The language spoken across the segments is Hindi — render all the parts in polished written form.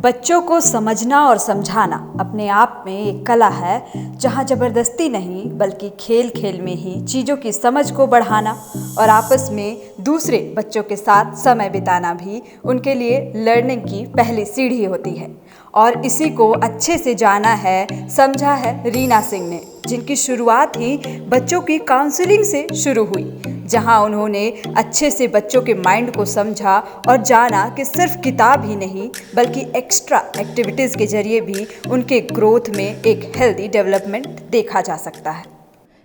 बच्चों को समझना और समझाना अपने आप में एक कला है, जहाँ ज़बरदस्ती नहीं बल्कि खेल खेल में ही चीज़ों की समझ को बढ़ाना और आपस में दूसरे बच्चों के साथ समय बिताना भी उनके लिए लर्निंग की पहली सीढ़ी होती है। और इसी को अच्छे से जाना है, समझा है रीना सिंह ने, जिनकी शुरुआत ही बच्चों की काउंसलिंग से शुरू हुई, जहां उन्होंने अच्छे से बच्चों के माइंड को समझा और जाना कि सिर्फ किताब ही नहीं बल्कि एक्स्ट्रा एक्टिविटीज़ के जरिए भी उनके ग्रोथ में एक हेल्दी डेवलपमेंट देखा जा सकता है।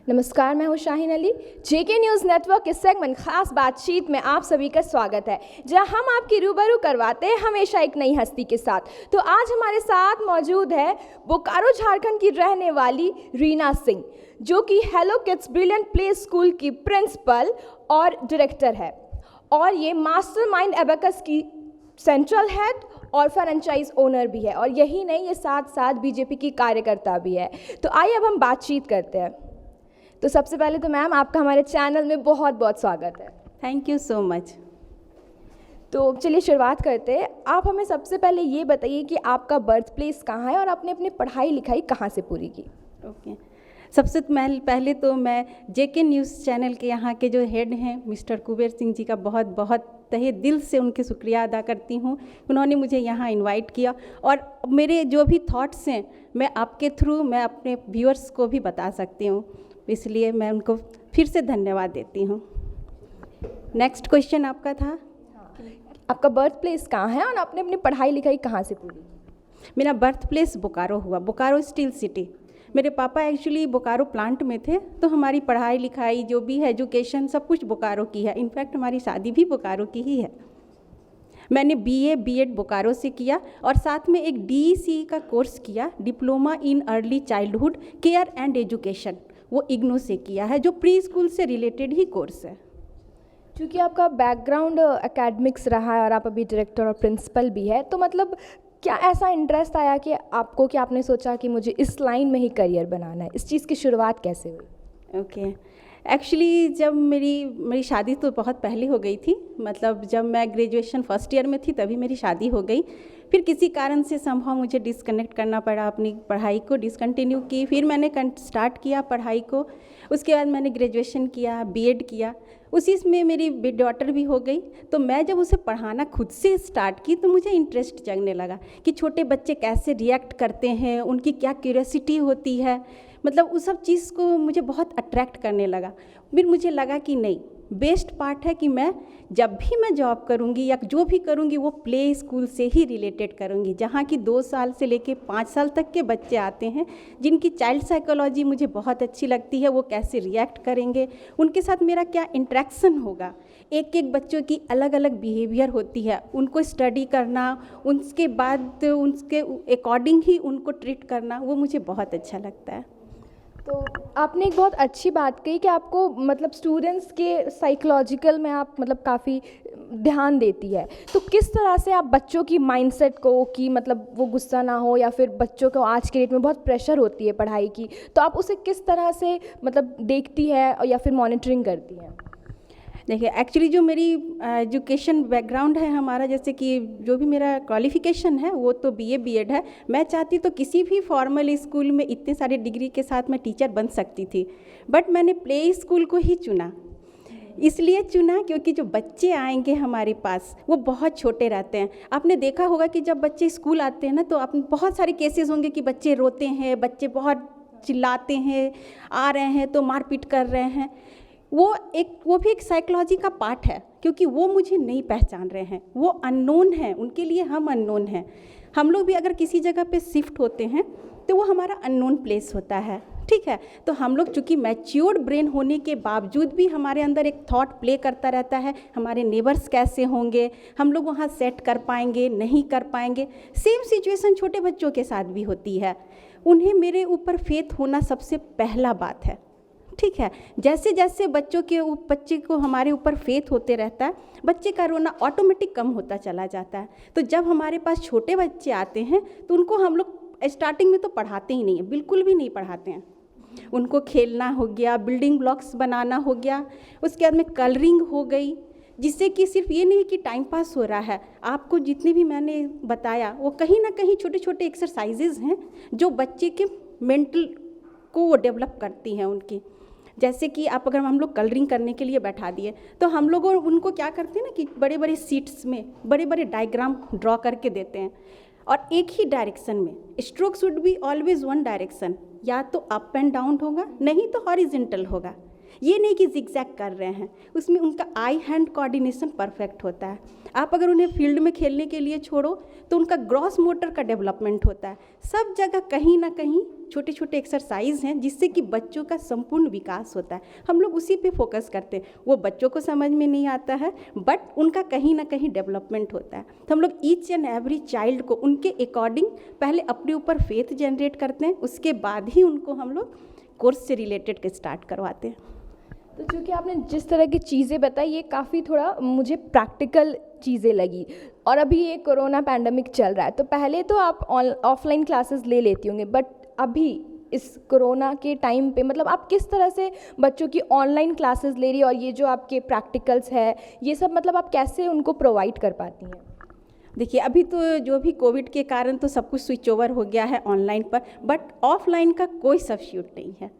नमस्कार, मैं हूं शाहीन अली। जेके न्यूज़ नेटवर्क के सेगमेंट खास बातचीत में आप सभी का स्वागत है, जहां हम आपकी रूबरू करवाते हैं हमेशा एक नई हस्ती के साथ। तो आज हमारे साथ मौजूद है बोकारो झारखंड की रहने वाली रीना सिंह, जो कि hello kids brilliant play school की प्रिंसिपल और डायरेक्टर है, और ये मास्टरमाइंड एबेकस की सेंट्रल हेड और फ्रेंचाइज ओनर भी है, और यही नहीं, ये साथ साथ बीजेपी की कार्यकर्ता भी है। तो आइए अब हम बातचीत करते हैं। तो सबसे पहले तो मैम, आपका हमारे चैनल में बहुत बहुत स्वागत है। Thank you so much. तो चलिए शुरुआत करते हैं। आप हमें सबसे पहले ये बताइए कि आपका बर्थ प्लेस कहाँ है और आपने अपनी पढ़ाई लिखाई कहाँ से पूरी की? ओके, सबसे पहले तो मैं जेके न्यूज़ चैनल के यहाँ के जो हेड हैं मिस्टर कुबेर सिंह जी का बहुत बहुत तहे दिल से उनके शुक्रिया अदा करती हूँ। उन्होंने मुझे यहाँ इनवाइट किया, और मेरे जो भी थॉट्स हैं मैं आपके थ्रू मैं अपने व्यूअर्स को भी बता सकती हूँ, इसलिए मैं उनको फिर से धन्यवाद देती हूँ। नेक्स्ट क्वेश्चन आपका था, आपका बर्थ प्लेस कहाँ है और आपने अपनी पढ़ाई लिखाई कहाँ से पूरी की? मेरा बर्थ प्लेस बोकारो हुआ, बोकारो स्टील सिटी। मेरे पापा एक्चुअली बोकारो प्लांट में थे, तो हमारी पढ़ाई लिखाई जो भी है, एजुकेशन सब कुछ बोकारो की है। इनफैक्ट हमारी शादी भी बोकारो की ही है। मैंने बीए बीएड बोकारो से किया, और साथ में एक डीईसी का कोर्स किया, diploma in early childhood care and education, वो इग्नू से किया है, जो प्री स्कूल से रिलेटेड ही कोर्स है। क्योंकि आपका बैकग्राउंड एकेडमिक्स रहा है और आप अभी डायरेक्टर और प्रिंसिपल भी है, तो मतलब क्या ऐसा इंटरेस्ट आया कि आपको, कि आपने सोचा कि मुझे इस लाइन में ही करियर बनाना है? इस चीज़ की शुरुआत कैसे हुई? ओके, एक्चुअली जब मेरी शादी तो बहुत पहले हो गई थी, मतलब जब मैं ग्रेजुएशन फर्स्ट ईयर में थी तभी मेरी शादी हो गई। फिर किसी कारण से संभव मुझे डिस्कनेक्ट करना पड़ा, अपनी पढ़ाई को डिसकंटिन्यू की। फिर मैंने स्टार्ट किया पढ़ाई को, उसके बाद मैंने ग्रेजुएशन किया, बीएड किया, उसी में मेरी डॉटर भी हो गई। तो मैं जब उसे पढ़ाना खुद से स्टार्ट की तो मुझे इंटरेस्ट जगने लगा कि छोटे बच्चे कैसे रिएक्ट करते हैं, उनकी क्या क्यूरियोसिटी होती है, मतलब उस सब चीज़ को मुझे बहुत अट्रैक्ट करने लगा। फिर मुझे लगा कि नहीं, बेस्ट पार्ट है कि मैं जब भी मैं जॉब करूंगी या जो भी करूंगी वो प्ले स्कूल से ही रिलेटेड करूंगी, जहाँ की 2 साल से लेके 5 साल तक के बच्चे आते हैं, जिनकी चाइल्ड साइकोलॉजी मुझे बहुत अच्छी लगती है। वो कैसे रिएक्ट करेंगे, उनके साथ मेरा क्या इंटरेक्शन होगा, एक एक बच्चों की अलग अलग बिहेवियर होती है, उनको स्टडी करना, उसके बाद उनके अकॉर्डिंग ही उनको ट्रीट करना, वो मुझे बहुत अच्छा लगता है। तो आपने एक बहुत अच्छी बात कही कि आपको मतलब स्टूडेंट्स के साइकोलॉजिकल में आप मतलब काफ़ी ध्यान देती है। तो किस तरह से आप बच्चों की माइंडसेट को, कि मतलब वो गुस्सा ना हो, या फिर बच्चों को आज के डेट में बहुत प्रेशर होती है पढ़ाई की, तो आप उसे किस तरह से मतलब देखती है या फिर मॉनिटरिंग करती हैं? देखिए, एक्चुअली जो मेरी एजुकेशन बैकग्राउंड है हमारा, जैसे कि जो भी मेरा क्वालिफ़िकेशन है वो तो बीए बीएड है। मैं चाहती तो किसी भी फॉर्मल स्कूल में इतने सारे डिग्री के साथ मैं टीचर बन सकती थी, बट मैंने प्ले स्कूल को ही चुना। इसलिए चुना क्योंकि जो बच्चे आएंगे हमारे पास वो बहुत छोटे रहते हैं। आपने देखा होगा कि जब बच्चे स्कूल आते हैं ना, तो आप बहुत सारे केसेस होंगे कि बच्चे रोते हैं, बच्चे बहुत चिल्लाते हैं, आ रहे हैं तो मारपीट कर रहे हैं। वो भी एक साइकोलॉजी का पार्ट है, क्योंकि वो मुझे नहीं पहचान रहे हैं, वो अननोन है, उनके लिए हम अननोन हैं। हम लोग भी अगर किसी जगह पे शिफ्ट होते हैं तो वो हमारा अननोन प्लेस होता है, ठीक है। तो हम लोग चूँकि मैच्योर्ड ब्रेन होने के बावजूद भी हमारे अंदर एक थॉट प्ले करता रहता है, हमारे नेबर्स कैसे होंगे, हम लोग वहाँ सेट कर पाएंगे, नहीं कर पाएंगे। सेम सिचुएशन छोटे बच्चों के साथ भी होती है। उन्हें मेरे ऊपर फेथ होना सबसे पहला बात है, ठीक है। जैसे जैसे बच्चे को हमारे ऊपर फेथ होते रहता है, बच्चे का रोना ऑटोमेटिक कम होता चला जाता है। तो जब हमारे पास छोटे बच्चे आते हैं तो उनको हम लोग स्टार्टिंग में तो पढ़ाते ही नहीं है, बिल्कुल भी नहीं पढ़ाते हैं। उनको खेलना हो गया, बिल्डिंग ब्लॉक्स बनाना हो गया, उसके बाद में कलरिंग हो गई, जिससे कि सिर्फ ये नहीं कि टाइम पास हो रहा है, आपको जितने भी मैंने बताया वो कहीं ना कहीं छोटे छोटे एक्सरसाइजेज हैं जो बच्चे के मेंटल को वो डेवलप करती हैं उनकी। जैसे कि आप अगर हम लोग कलरिंग करने के लिए बैठा दिए तो हम लोग उनको क्या करते हैं ना कि बड़े बड़े शीट्स में बड़े बड़े डायग्राम ड्रॉ करके देते हैं और एक ही डायरेक्शन में, stroke should be always one direction, या तो अप एंड डाउन होगा नहीं तो हॉरिजेंटल होगा। ये नहीं कि जिगजैग कर रहे हैं, उसमें उनका आई हैंड कोऑर्डिनेशन परफेक्ट होता है। आप अगर उन्हें फील्ड में खेलने के लिए छोड़ो तो उनका ग्रॉस मोटर का डेवलपमेंट होता है। सब जगह कहीं ना कहीं छोटे छोटे एक्सरसाइज हैं जिससे कि बच्चों का संपूर्ण विकास होता है। हम लोग उसी पे फोकस करते हैं। वो बच्चों को समझ में नहीं आता है बट उनका कहीं ना कहीं डेवलपमेंट होता है। तो हम लोग ईच एंड एवरी चाइल्ड को उनके अकॉर्डिंग पहले अपने ऊपर फेथ जनरेट करते हैं, उसके बाद ही उनको हम लोग कोर्स से रिलेटेड स्टार्ट करवाते हैं। तो चूँकि आपने जिस तरह की चीज़ें बताई ये काफ़ी थोड़ा मुझे प्रैक्टिकल चीज़ें लगी, और अभी ये कोरोना पैंडमिक चल रहा है तो पहले तो आप ऑफलाइन क्लासेस ले लेती होंगे, बट अभी इस कोरोना के टाइम पे मतलब आप किस तरह से बच्चों की ऑनलाइन क्लासेस ले रही है, और ये जो आपके प्रैक्टिकल्स है ये सब मतलब आप कैसे उनको प्रोवाइड कर पाती हैं? देखिए अभी तो जो भी कोविड के कारण तो सब कुछ स्विच ओवर हो गया है ऑनलाइन पर, बट ऑफलाइन का कोई सब्स्टिट्यूट नहीं है।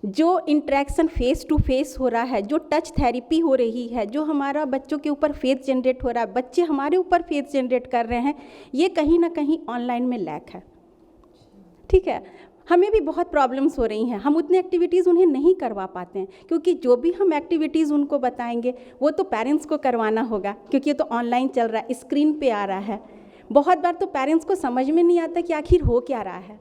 जो इंटरेक्शन फेस टू फेस हो रहा है, जो टच थेरेपी हो रही है, जो हमारा बच्चों के ऊपर फेथ जनरेट हो रहा है, बच्चे हमारे ऊपर फेथ जनरेट कर रहे हैं, ये कहीं ना कहीं ऑनलाइन में लैक है। ठीक है, हमें भी बहुत प्रॉब्लम्स हो रही हैं, हम उतनी एक्टिविटीज़ उन्हें नहीं करवा पाते हैं क्योंकि जो भी हम एक्टिविटीज़ उनको बताएंगे वो तो पेरेंट्स को करवाना होगा क्योंकि ये तो ऑनलाइन चल रहा है, स्क्रीन पे आ रहा है। बहुत बार तो पेरेंट्स को समझ में नहीं आता कि आखिर हो क्या रहा है,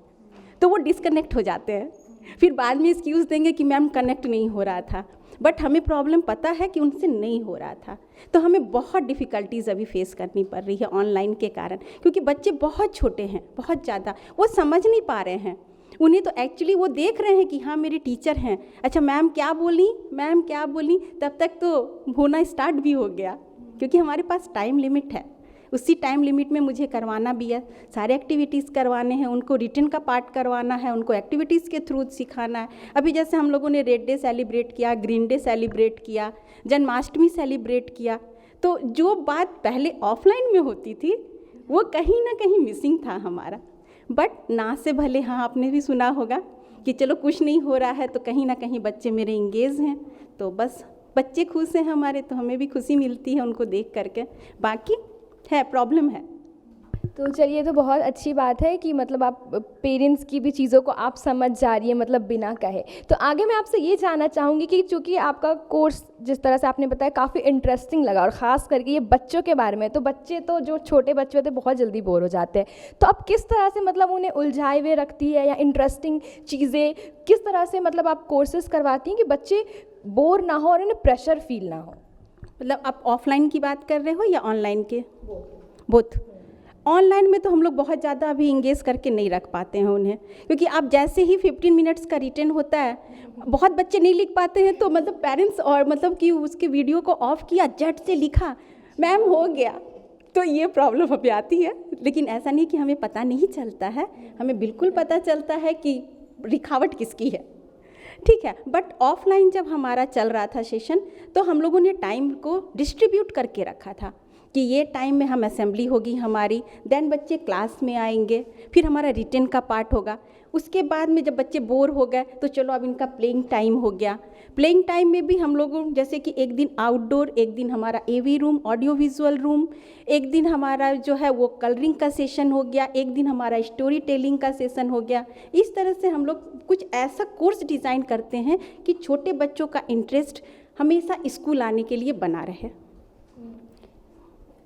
तो वो डिस्कनेक्ट हो जाते हैं, फिर बाद में एक्सक्यूज़ देंगे कि मैम कनेक्ट नहीं हो रहा था, बट हमें प्रॉब्लम पता है कि उनसे नहीं हो रहा था। तो हमें बहुत डिफ़िकल्टीज़ अभी फेस करनी पड़ रही है ऑनलाइन के कारण, क्योंकि बच्चे बहुत छोटे हैं, बहुत ज़्यादा, वो समझ नहीं पा रहे हैं। उन्हें तो एक्चुअली वो देख रहे हैं कि हाँ मेरे टीचर हैं, अच्छा मैम क्या बोली, तब तक तो होना स्टार्ट भी हो गया क्योंकि हमारे पास टाइम लिमिट है। उसी टाइम लिमिट में मुझे करवाना भी है, सारे एक्टिविटीज़ करवाने हैं, उनको रिटन का पार्ट करवाना है, उनको एक्टिविटीज़ के थ्रू सिखाना है। अभी जैसे हम लोगों ने रेड डे सेलिब्रेट किया, ग्रीन डे सेलिब्रेट किया, जन्माष्टमी सेलिब्रेट किया, तो जो बात पहले ऑफलाइन में होती थी वो कहीं ना कहीं मिसिंग था हमारा। बट ना से भले, हाँ आपने भी सुना होगा कि चलो कुछ नहीं हो रहा है तो कहीं ना कहीं बच्चे मेरे इंगेज हैं, तो बस बच्चे खुश हैं हमारे तो हमें भी खुशी मिलती है उनको देख करके। बाकी है प्रॉब्लम है। तो चलिए, तो बहुत अच्छी बात है कि मतलब आप पेरेंट्स की भी चीज़ों को आप समझ जा रही है मतलब बिना कहे। तो आगे मैं आपसे ये जानना चाहूँगी कि चूँकि आपका कोर्स जिस तरह से आपने बताया काफ़ी इंटरेस्टिंग लगा, और ख़ास करके ये बच्चों के बारे में, तो बच्चे तो जो छोटे बच्चे होते हैं बहुत जल्दी बोर हो जाते हैं, तो आप किस तरह से मतलब उन्हें उलझाए हुए रखती है या इंटरेस्टिंग चीज़ें किस तरह से मतलब आप कोर्सेज करवाती हैं कि बच्चे बोर ना हो और उन्हें प्रेशर फील ना हो? मतलब आप ऑफलाइन की बात कर रहे हो या ऑनलाइन के? बोथ। ऑनलाइन में तो हम लोग बहुत ज़्यादा अभी इंगेज करके नहीं रख पाते हैं उन्हें, क्योंकि आप जैसे ही 15 मिनट्स का रिटर्न होता है, बहुत बच्चे नहीं लिख पाते हैं, तो मतलब पेरेंट्स और मतलब कि उसके वीडियो को ऑफ किया, झट से लिखा, मैम हो गया, तो ये प्रॉब्लम अभी आती है। लेकिन ऐसा नहीं कि हमें पता नहीं चलता है, हमें बिल्कुल पता चलता है कि लिखावट किसकी है। ठीक है, बट ऑफलाइन जब हमारा चल रहा था सेशन, तो हम लोगों ने टाइम को डिस्ट्रीब्यूट करके रखा था कि ये टाइम में हम असेंबली होगी हमारी, देन बच्चे क्लास में आएंगे, फिर हमारा रिटन का पार्ट होगा। उसके बाद में जब बच्चे बोर हो गए तो चलो अब इनका प्लेइंग टाइम हो गया। प्लेइंग टाइम में भी हम लोगों जैसे कि एक दिन आउटडोर, एक दिन हमारा एवी रूम, ऑडियो विजुअल रूम, एक दिन हमारा जो है वो कलरिंग का सेशन हो गया, एक दिन हमारा स्टोरी टेलिंग का सेशन हो गया। इस तरह से हम लोग कुछ ऐसा कोर्स डिज़ाइन करते हैं कि छोटे बच्चों का इंटरेस्ट हमेशा स्कूल आने के लिए बना रहे।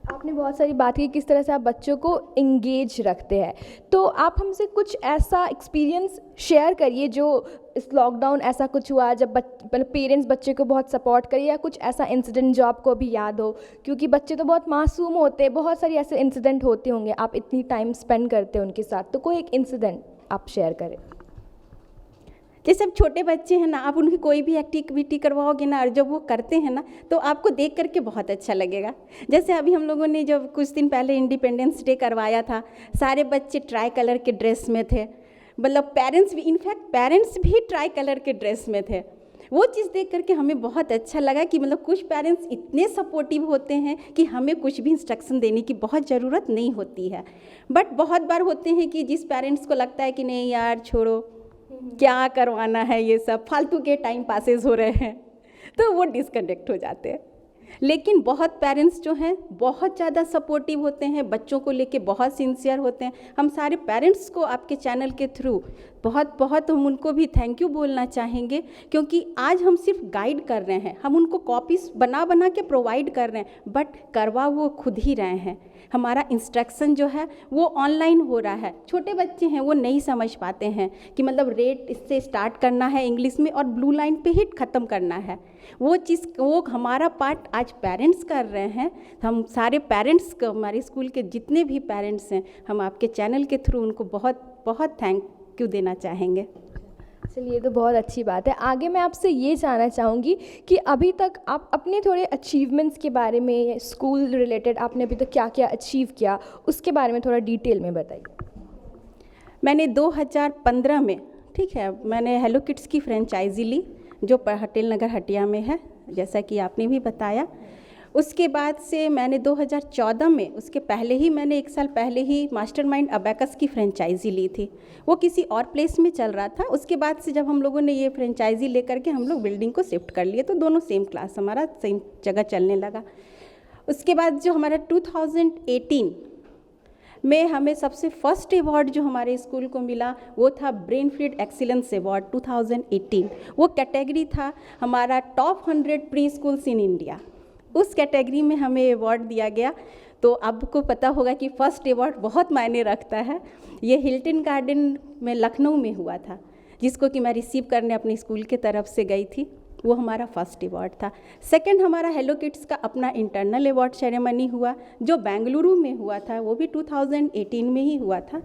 आपने बहुत सारी बात की किस तरह से आप बच्चों को इंगेज रखते हैं, तो आप हमसे कुछ ऐसा एक्सपीरियंस शेयर करिए जो इस लॉकडाउन ऐसा कुछ हुआ जब पेरेंट्स बच्चे को बहुत सपोर्ट करिए, या कुछ ऐसा इंसिडेंट जो आपको अभी याद हो, क्योंकि बच्चे तो बहुत मासूम होते हैं, बहुत सारी ऐसे इंसिडेंट होते होंगे, आप इतनी टाइम स्पेंड करते हैं उनके साथ, तो कोई एक इंसिडेंट आप शेयर करें। जैसे अब छोटे बच्चे हैं ना, आप उनकी कोई भी एक्टिविटी करवाओगे ना, और जब वो करते हैं ना तो आपको देख करके बहुत अच्छा लगेगा। जैसे अभी हम लोगों ने जब कुछ दिन पहले इंडिपेंडेंस डे करवाया था, सारे बच्चे ट्राई कलर के ड्रेस में थे, मतलब पेरेंट्स भी, इनफैक्ट पेरेंट्स भी ट्राई कलर के ड्रेस में थे। वो चीज़ देख करके हमें बहुत अच्छा लगा कि मतलब कुछ पेरेंट्स इतने सपोर्टिव होते हैं कि हमें कुछ भी इंस्ट्रक्शन देने की बहुत ज़रूरत नहीं होती है। बट बहुत बार होते हैं कि जिस पेरेंट्स को लगता है कि नहीं यार छोड़ो, क्या करवाना है, ये सब फालतू के टाइम पासेस हो रहे हैं, तो वो डिस्कनेक्ट हो जाते हैं। लेकिन बहुत पेरेंट्स जो हैं बहुत ज़्यादा सपोर्टिव होते हैं, बच्चों को लेके बहुत सिंसियर होते हैं। हम सारे पेरेंट्स को आपके चैनल के थ्रू बहुत बहुत हम उनको भी थैंक यू बोलना चाहेंगे, क्योंकि आज हम सिर्फ गाइड कर रहे हैं, हम उनको कॉपीज बना बना के प्रोवाइड कर रहे हैं, बट करवा वो खुद ही रहे हैं। हमारा इंस्ट्रक्शन जो है वो ऑनलाइन हो रहा है। छोटे बच्चे हैं वो नहीं समझ पाते हैं कि मतलब रेड इससे स्टार्ट करना है इंग्लिश में और ब्लू लाइन पे ही ख़त्म करना है। वो चीज़ वो हमारा पार्ट आज पेरेंट्स कर रहे हैं। हम सारे पेरेंट्स को, हमारे स्कूल के जितने भी पेरेंट्स हैं, हम आपके चैनल के थ्रू उनको बहुत बहुत थैंक यू देना चाहेंगे। चलिए, ये तो बहुत अच्छी बात है। आगे मैं आपसे ये जानना चाहूँगी कि अभी तक आप अपने थोड़े अचीवमेंट्स के बारे में, स्कूल रिलेटेड आपने अभी तक क्या क्या अचीव किया, उसके बारे में थोड़ा डिटेल में बताइए। मैंने 2015 में, ठीक है, मैंने हेलो किड्स की फ्रेंचाइजी ली जो पटेल नगर हटिया में है, जैसा कि आपने भी बताया। उसके बाद से मैंने 2014 में, उसके पहले ही मैंने 1 साल पहले ही मास्टरमाइंड अबैकस की फ्रेंचाइजी ली थी। वो किसी और प्लेस में चल रहा था। उसके बाद से जब हम लोगों ने ये फ्रेंचाइजी लेकर के हम लोग बिल्डिंग को शिफ्ट कर लिए, तो दोनों सेम क्लास हमारा सेम जगह चलने लगा। उसके बाद जो हमारा 2018 में हमें सबसे फर्स्ट अवार्ड जो हमारे स्कूल को मिला वो था ब्रेन फीड एक्सीलेंस अवार्ड 2018। वो कैटेगरी था हमारा top 100 pre schools in India. उस कैटेगरी में हमें अवार्ड दिया गया। तो आपको पता होगा कि फर्स्ट अवार्ड बहुत मायने रखता है। ये हिल्टन गार्डन में लखनऊ में हुआ था, जिसको कि मैं रिसीव करने अपनी स्कूल के तरफ से गई थी। वो हमारा फर्स्ट अवार्ड था। सेकंड हमारा हेलो किड्स का अपना इंटरनल अवार्ड सेरेमनी हुआ जो बेंगलुरु में हुआ था। वो भी 2018 में ही हुआ था।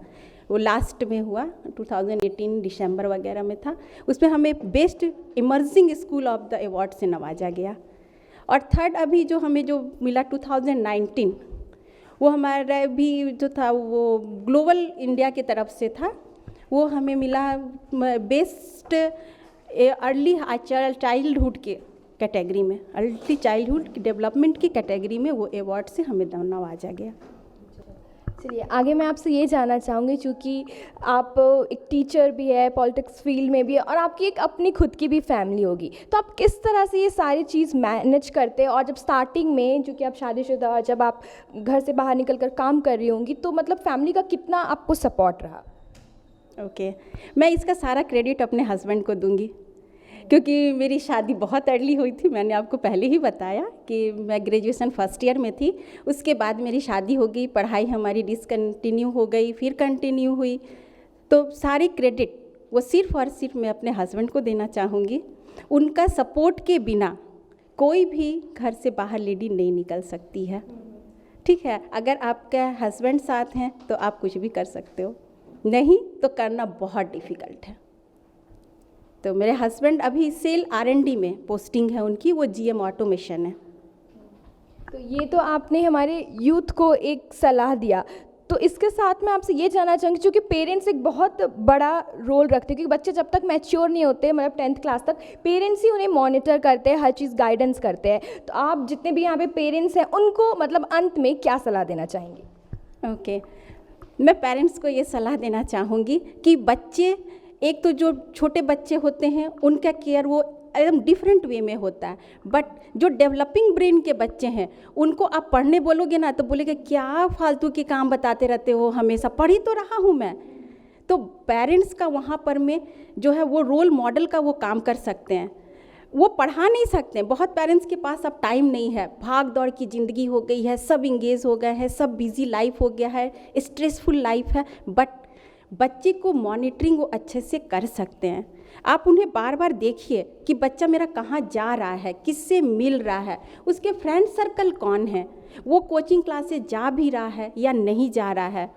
वो लास्ट में हुआ, 2018 दिसंबर वगैरह में था। उसमें हमें best emerging school of the award से नवाजा गया। और थर्ड अभी जो हमें जो मिला 2019, वो हमारा भी जो था वो ग्लोबल इंडिया की तरफ से था। वो हमें मिला बेस्ट अर्ली चाइल्डहुड के कैटेगरी में, अर्ली चाइल्डहुड डेवलपमेंट की कैटेगरी में वो अवार्ड से हमें नवाजा गया। चलिए, आगे मैं आपसे ये जानना चाहूँगी, चूँकि आप एक टीचर भी है, पॉलिटिक्स फील्ड में भी है और आपकी एक अपनी खुद की भी फैमिली होगी, तो आप किस तरह से ये सारी चीज़ मैनेज करते हैं? और जब स्टार्टिंग में, चूँकि आप शादीशुदा और जब आप घर से बाहर निकल कर काम कर रही होंगी, तो मतलब फैमिली का कितना आपको सपोर्ट रहा? ओके, मैं इसका सारा क्रेडिट अपने हस्बैंड को दूंगी, क्योंकि मेरी शादी बहुत अर्ली हुई थी। मैंने आपको पहले ही बताया कि मैं ग्रेजुएशन फर्स्ट ईयर में थी। उसके बाद मेरी शादी हो गई, पढ़ाई हमारी डिसकंटिन्यू हो गई, फिर कंटिन्यू हुई। तो सारी क्रेडिट वो सिर्फ और सिर्फ मैं अपने हस्बैंड को देना चाहूँगी। उनका सपोर्ट के बिना कोई भी घर से बाहर लेडी नहीं निकल सकती है, ठीक है। अगर आपका हस्बैंड साथ हैं तो आप कुछ भी कर सकते हो, नहीं तो करना बहुत डिफ़िकल्ट है। तो मेरे हस्बैंड अभी सेल R&D में पोस्टिंग है उनकी, वो GM ऑटोमेशन है। तो ये तो आपने हमारे यूथ को एक सलाह दिया। तो इसके साथ मैं आपसे ये जानना चाहूँगी, क्योंकि पेरेंट्स एक बहुत बड़ा रोल रखते हैं, क्योंकि बच्चे जब तक मैच्योर नहीं होते, मतलब 10th क्लास तक पेरेंट्स ही उन्हें मॉनिटर करते हैं, हर चीज़ गाइडेंस करते हैं। तो आप जितने भी यहाँ पे पेरेंट्स हैं उनको मतलब अंत में क्या सलाह देना चाहेंगे? ओके, मैं पेरेंट्स को ये सलाह देना चाहूँगी कि बच्चे, एक तो जो छोटे बच्चे होते हैं उनका केयर वो एकदम डिफरेंट वे में होता है, बट जो डेवलपिंग ब्रेन के बच्चे हैं उनको आप पढ़ने बोलोगे ना तो बोलेंगे क्या फालतू के काम बताते रहते हो, हमेशा पढ़ी तो रहा हूँ मैं। तो पेरेंट्स का वहाँ पर में जो है वो रोल मॉडल का वो काम कर सकते हैं। वो पढ़ा नहीं सकते, बहुत पेरेंट्स के पास अब टाइम नहीं है, भाग दौड़ की ज़िंदगी हो गई है, सब इंगेज हो गए हैं, सब बिजी लाइफ हो गया है, स्ट्रेसफुल लाइफ है, बट बच्चे को मॉनिटरिंग वो अच्छे से कर सकते हैं। आप उन्हें बार बार देखिए कि बच्चा मेरा कहाँ जा रहा है, किससे मिल रहा है, उसके फ्रेंड सर्कल कौन है, वो कोचिंग क्लासेस जा भी रहा है या नहीं जा रहा है।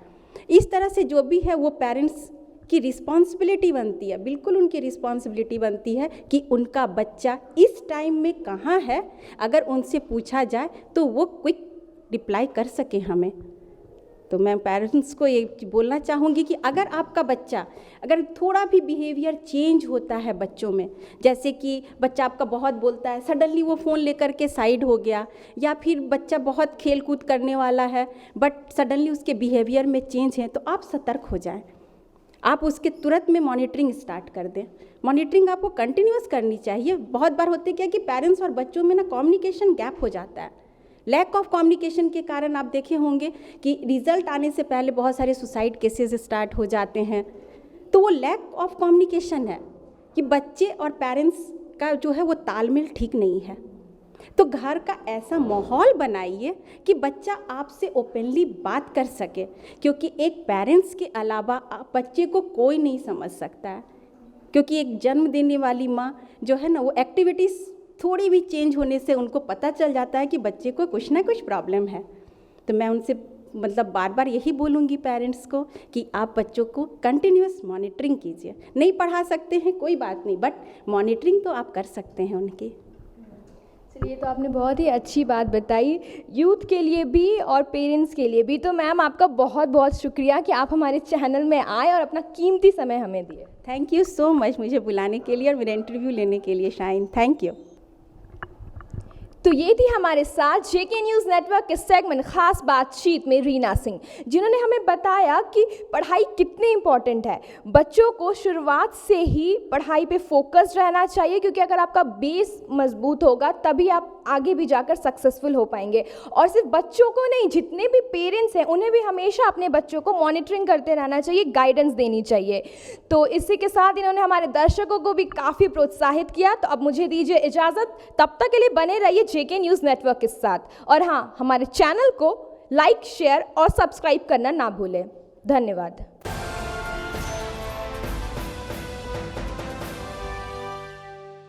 इस तरह से जो भी है वो पेरेंट्स की रिस्पॉन्सिबिलिटी बनती है, बिल्कुल उनकी रिस्पॉन्सिबिलिटी बनती है कि उनका बच्चा इस टाइम में कहाँ है। अगर उनसे पूछा जाए तो वो क्विक रिप्लाई कर सके हमें। तो मैं पेरेंट्स को ये बोलना चाहूँगी कि अगर आपका बच्चा अगर थोड़ा भी बिहेवियर चेंज होता है बच्चों में, जैसे कि बच्चा आपका बहुत बोलता है, सडनली वो फ़ोन लेकर के साइड हो गया, या फिर बच्चा बहुत खेल कूद करने वाला है बट सडनली उसके बिहेवियर में चेंज है, तो आप सतर्क हो जाएं। आप उसके तुरंत में मॉनिटरिंग स्टार्ट कर दें। मॉनिटरिंग आपको कंटिन्यूअस करनी चाहिए। बहुत बार होते क्या कि पेरेंट्स और बच्चों में ना कम्युनिकेशन गैप हो जाता है। लैक ऑफ कम्युनिकेशन के कारण आप देखे होंगे कि रिजल्ट आने से पहले बहुत सारे सुसाइड केसेस स्टार्ट हो जाते हैं। तो वो लैक ऑफ कम्युनिकेशन है कि बच्चे और पेरेंट्स का जो है वो तालमेल ठीक नहीं है। तो घर का ऐसा माहौल बनाइए कि बच्चा आपसे ओपनली बात कर सके, क्योंकि एक पेरेंट्स के अलावा बच्चे को कोई नहीं समझ सकता है। क्योंकि एक जन्म देने वाली माँ जो है ना, वो एक्टिविटीज़ थोड़ी भी चेंज होने से उनको पता चल जाता है कि बच्चे को कुछ ना कुछ प्रॉब्लम है। तो मैं उनसे मतलब बार बार यही बोलूँगी पेरेंट्स को कि आप बच्चों को कंटिन्यूअस मॉनिटरिंग कीजिए। नहीं पढ़ा सकते हैं कोई बात नहीं, बट मॉनिटरिंग तो आप कर सकते हैं उनकी। चलिए, तो आपने बहुत ही अच्छी बात बताई यूथ के लिए भी और पेरेंट्स के लिए भी। तो मैम आपका बहुत बहुत शुक्रिया कि आप हमारे चैनल में आए और अपना कीमती समय हमें दिए। थैंक यू सो मच मुझे बुलाने के लिए और मेरा इंटरव्यू लेने के लिए शाइन। Thank you. तो ये थी हमारे साथ जेके न्यूज़ नेटवर्क के सेगमेंट खास बातचीत में रीना सिंह, जिन्होंने हमें बताया कि पढ़ाई कितनी इम्पॉर्टेंट है। बच्चों को शुरुआत से ही पढ़ाई पे फोकस रहना चाहिए, क्योंकि अगर आपका बेस मजबूत होगा तभी आप आगे भी जाकर सक्सेसफुल हो पाएंगे। और सिर्फ बच्चों को नहीं, जितने भी पेरेंट्स हैं उन्हें भी हमेशा अपने बच्चों को मॉनिटरिंग करते रहना चाहिए, गाइडेंस देनी चाहिए। तो इसी के साथ इन्होंने हमारे दर्शकों को भी काफ़ी प्रोत्साहित किया। तो अब मुझे दीजिए इजाज़त, तब तक के लिए बने रहिए जेके न्यूज़ नेटवर्क के साथ। और हाँ, हमारे चैनल को लाइक, शेयर और सब्सक्राइब करना ना भूलें। धन्यवाद।